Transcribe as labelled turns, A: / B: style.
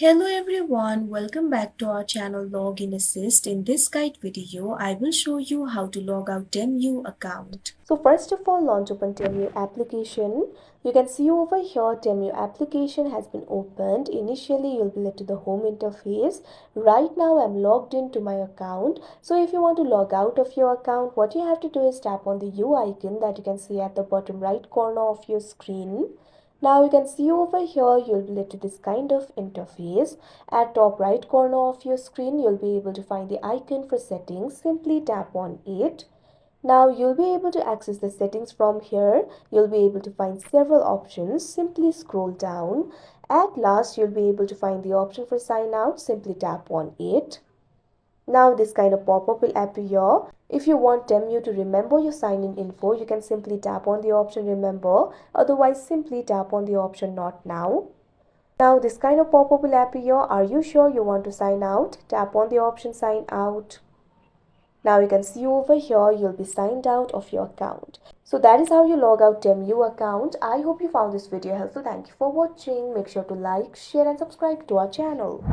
A: Hello everyone, welcome back to our channel Login Assist. In this guide video, I will show you how to log out Temu account.
B: So first of all, launch open Temu application. You can see over here Temu application has been opened. Initially, you'll be led to the home interface. Right now, I'm logged into my account. So if you want to log out of your account, what you have to do is tap on the U icon that you can see at the bottom right corner of your screen. Now you can see over here you'll be led to this kind of interface. At top right corner of your screen you'll be able to find the icon for settings. Simply tap on it. Now you'll be able to access the settings from here. You'll be able to find several options. Simply scroll down. At last you'll be able to find the option for sign out. Simply tap on it. Now this kind of pop-up will appear. If you want Temu to remember your sign-in info, you can simply tap on the option remember. Otherwise, simply tap on the option not now. Now this kind of pop-up will appear. Are you sure you want to sign out? Tap on the option sign out. Now you can see over here you'll be signed out of your account. So that is how you log out Temu account. I hope you found this video helpful. Thank you for watching. Make sure to like, share and subscribe to our channel.